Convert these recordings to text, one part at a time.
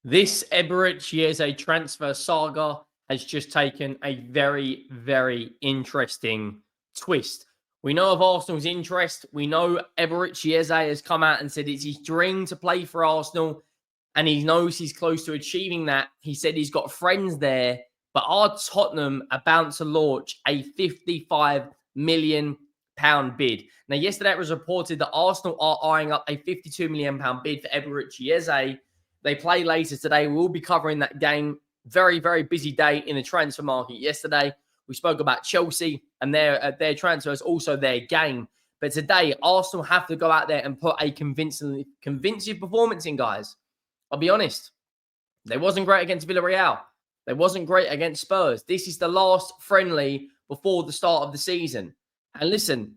This Eberechi Eze transfer saga has just taken a very, very interesting twist. We know of Arsenal's interest. We know Eberechi Eze has come out and said it's his dream to play for Arsenal, and he knows he's close to achieving that. He said he's got friends there, but are Tottenham about to launch a £55 million bid? Now, yesterday it was reported that Arsenal are eyeing up a £52 million bid for Eberechi Eze. They play later today. We'll be covering that game. Very, very busy day in the transfer market yesterday. We spoke about Chelsea and their transfers, also their game. But today, Arsenal have to go out there and put a convincing performance in, guys. I'll be honest. They wasn't great against Villarreal. They wasn't great against Spurs. This is the last friendly before the start of the season. And listen,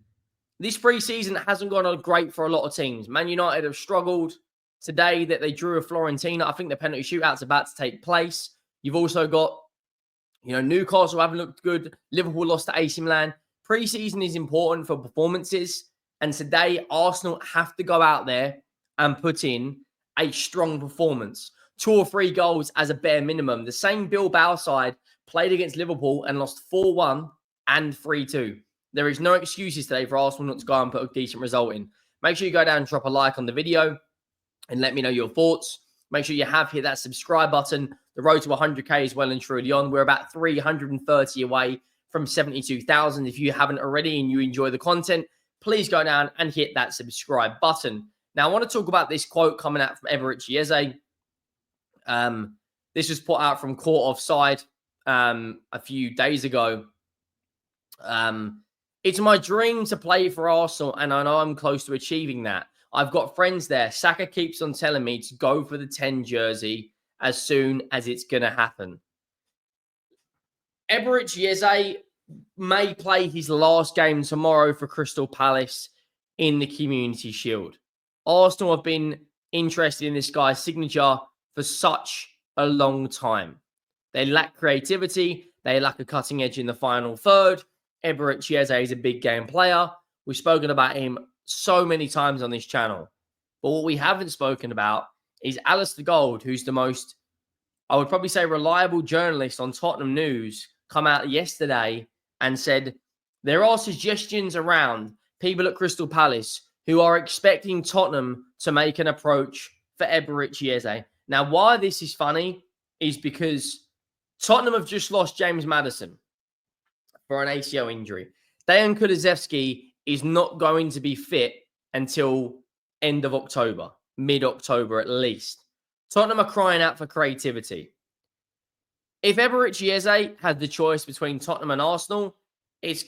this preseason hasn't gone great for a lot of teams. Man United have struggled. Today that they drew a Fiorentina, I think the penalty shootout's about to take place. You've also got, Newcastle haven't looked good. Liverpool lost to AC Milan. Preseason is important for performances. And today, Arsenal have to go out there and put in a strong performance. 2 or 3 goals as a bare minimum. The same Bilbao side played against Liverpool and lost 4-1 and 3-2. There is no excuses today for Arsenal not to go and put a decent result in. Make sure you go down and drop a like on the video and let me know your thoughts. Make sure you have hit that subscribe button. The road to 100K is well and truly on. We're about 330 away from 72,000. If you haven't already and you enjoy the content, please go down and hit that subscribe button. Now, I want to talk about this quote coming out from Eberechi Eze. This was put out from Court Offside a few days ago. It's my dream to play for Arsenal, and I know I'm close to achieving that. I've got friends there. Saka keeps on telling me to go for the 10 jersey as soon as it's going to happen. Eberechi Eze may play his last game tomorrow for Crystal Palace in the Community Shield. Arsenal have been interested in this guy's signature for such a long time. They lack creativity. They lack a cutting edge in the final third. Eberechi Eze is a big game player. We've spoken about him so many times on this channel. But what we haven't spoken about is Alistair Gold, who's the most, I would probably say, reliable journalist on Tottenham News, come out yesterday and said there are suggestions around people at Crystal Palace who are expecting Tottenham to make an approach for Eberechi Eze. Now, why this is funny is because Tottenham have just lost James Maddison for an ACL injury. Dejan Kulusevski is not going to be fit until end of October, mid-October at least. Tottenham are crying out for creativity. If Eberechi Eze had the choice between Tottenham and Arsenal, it's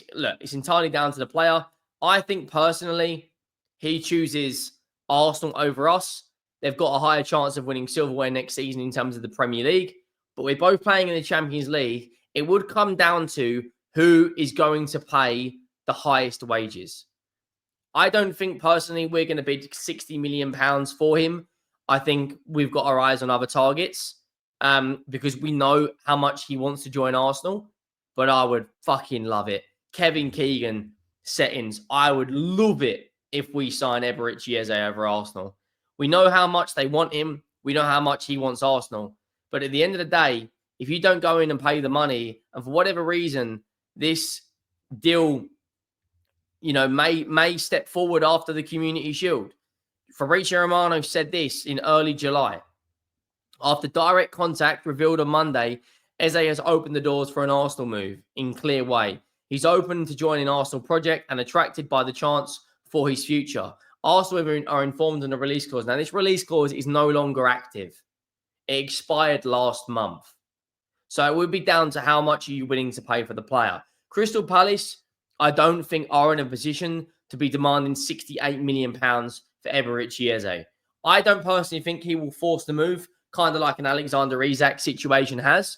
entirely down to the player. I think personally, he chooses Arsenal over us. They've got a higher chance of winning silverware next season in terms of the Premier League, but we're both playing in the Champions League. It would come down to who is going to pay the highest wages. I don't think personally we're going to bid £60 million for him. I think we've got our eyes on other targets because we know how much he wants to join Arsenal, but I would fucking love it. Kevin Keegan settings. I would love it if we sign Eberechi Eze over Arsenal. We know how much they want him. We know how much he wants Arsenal. But at the end of the day, if you don't go in and pay the money, and for whatever reason, this deal, may step forward after the Community Shield. Fabrizio Romano said this in early July. After direct contact revealed on Monday, Eze has opened the doors for an Arsenal move in clear way. He's open to joining Arsenal project and attracted by the chance for his future. Arsenal are informed on the release clause. Now, this release clause is no longer active. It expired last month. So it would be down to how much are you willing to pay for the player. Crystal Palace, I don't think, are in a position to be demanding £68 million for Eberechi Eze. I don't personally think he will force the move, kind of like an Alexander Isak situation has.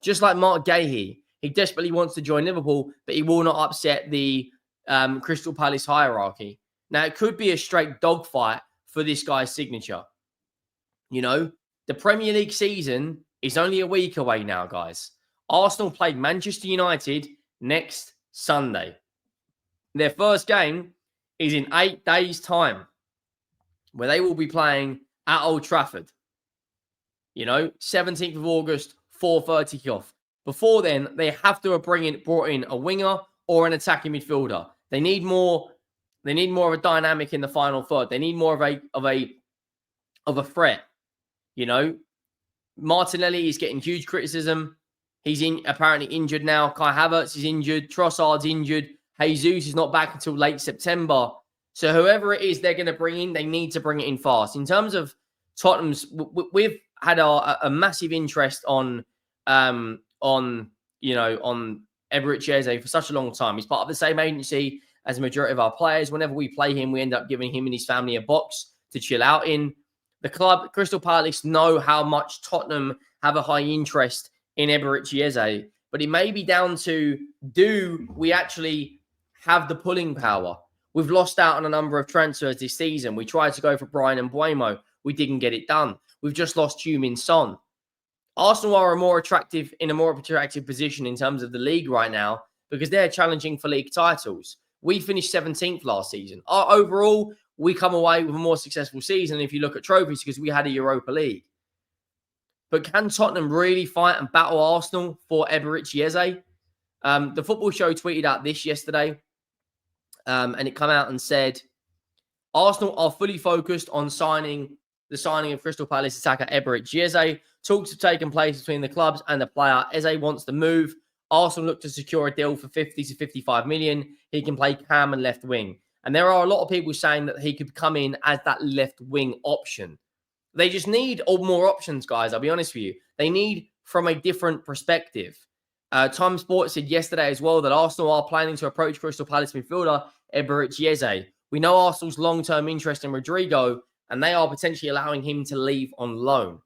Just like Mark Gahey, he desperately wants to join Liverpool, but he will not upset the Crystal Palace hierarchy. Now, it could be a straight dogfight for this guy's signature. The Premier League season is only a week away now, guys. Arsenal played Manchester United next Sunday. Their first game is in 8 days' time, where they will be playing at Old Trafford. 17th of August, 4:30 kickoff. Before then, they have to have brought in a winger or an attacking midfielder. They need more. They need more of a dynamic in the final third. They need more of a threat. Martinelli is getting huge criticism. He's apparently injured now. Kai Havertz is injured. Trossard's injured. Jesus is not back until late September. So whoever it is they're going to bring in, they need to bring it in fast. In terms of Tottenham's, we've had a massive interest on Eberechi Eze for such a long time. He's part of the same agency as the majority of our players. Whenever we play him, we end up giving him and his family a box to chill out in. The club, Crystal Palace, know how much Tottenham have a high interest in Eberechi Eze, but it may be down to, do we actually have the pulling power? We've lost out on a number of transfers this season. We tried to go for Brian and Mbeumo. We didn't get it done. We've just lost Heung-min Son. Arsenal are in a more attractive position in terms of the league right now because they're challenging for league titles. We finished 17th last season. Overall, we come away with a more successful season if you look at trophies because we had a Europa League. But can Tottenham really fight and battle Arsenal for Eberechi Eze? The Football Show tweeted out this yesterday, and it came out and said, Arsenal are fully focused on the signing of Crystal Palace attacker Eberechi Eze. Talks have taken place between the clubs and the player. Eze wants to move. Arsenal look to secure a deal for 50 to 55 million. He can play cam and left wing. And there are a lot of people saying that he could come in as that left wing option. They just need more options, guys. I'll be honest with you. They need from a different perspective. Time Sport said yesterday as well that Arsenal are planning to approach Crystal Palace midfielder Eberechi Eze. We know Arsenal's long-term interest in Rodrigo, and they are potentially allowing him to leave on loan.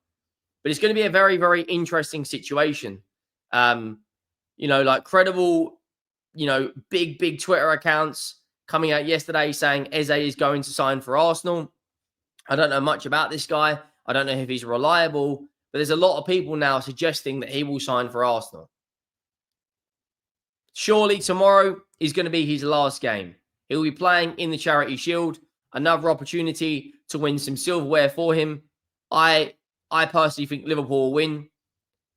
But it's going to be a very, very interesting situation. Credible, big Twitter accounts coming out yesterday saying Eze is going to sign for Arsenal. I don't know much about this guy. I don't know if he's reliable, but there's a lot of people now suggesting that he will sign for Arsenal. Surely tomorrow is going to be his last game. He'll be playing in the Charity Shield. Another opportunity to win some silverware for him. I personally think Liverpool will win.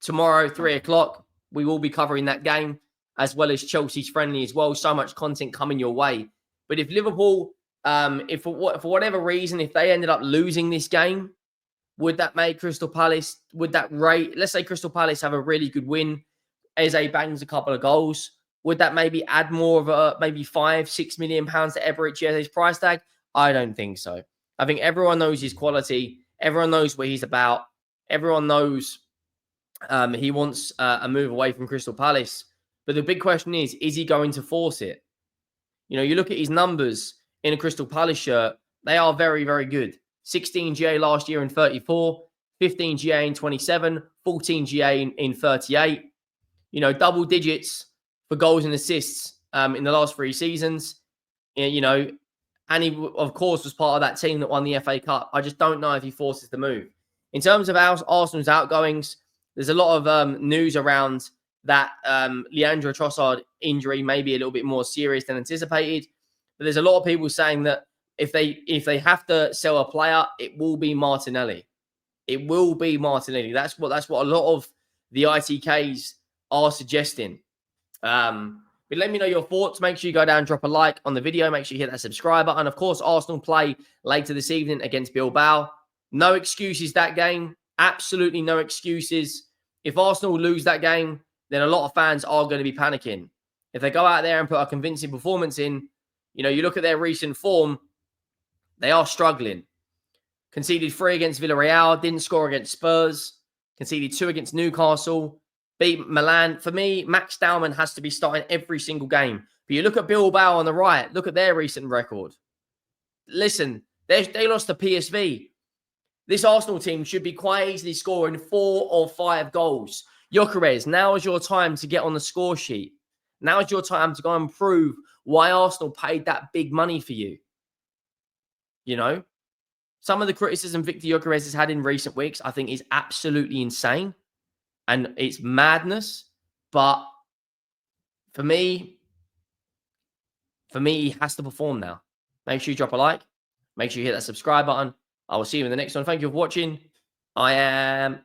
Tomorrow, 3 o'clock, we will be covering that game, as well as Chelsea's friendly as well. So much content coming your way. But if Liverpool, if for whatever reason, if they ended up losing this game, would that make Crystal Palace, let's say Crystal Palace have a really good win, Eze bangs a couple of goals, would that maybe add more of a, maybe £5-6 million to Eberechi Eze's price tag? I don't think so. I think everyone knows his quality. Everyone knows what he's about. Everyone knows he wants a move away from Crystal Palace. But the big question is he going to force it? You look at his numbers in a Crystal Palace shirt, they are very, very good. 16 GA last year in 34, 15 GA in 27, 14 GA in 38. Double digits for goals and assists in the last 3 seasons. And he, of course, was part of that team that won the FA Cup. I just don't know if he forces the move. In terms of Arsenal's outgoings, there's a lot of news around that Leandro Trossard injury may be a little bit more serious than anticipated. But there's a lot of people saying that if they have to sell a player, it will be Martinelli. It will be Martinelli. That's what a lot of the ITKs are suggesting. But let me know your thoughts. Make sure you go down and drop a like on the video. Make sure you hit that subscribe button. Of course, Arsenal play later this evening against Bilbao. No excuses that game. Absolutely no excuses. If Arsenal lose that game, then a lot of fans are going to be panicking. If they go out there and put a convincing performance in, you look at their recent form, they are struggling. Conceded 3 against Villarreal, didn't score against Spurs, conceded 2 against Newcastle, beat Milan. For me, Max Dowman has to be starting every single game. But you look at Bilbao on the right, look at their recent record. Listen, they lost to PSV. This Arsenal team should be quite easily scoring 4 or 5 goals. Gyökeres, now is your time to get on the score sheet. Now is your time to go and prove why Arsenal paid that big money for you. Some of the criticism Victor Gyökeres has had in recent weeks, I think, is absolutely insane. And it's madness. But for me, he has to perform now. Make sure you drop a like. Make sure you hit that subscribe button. I will see you in the next one. Thank you for watching. I am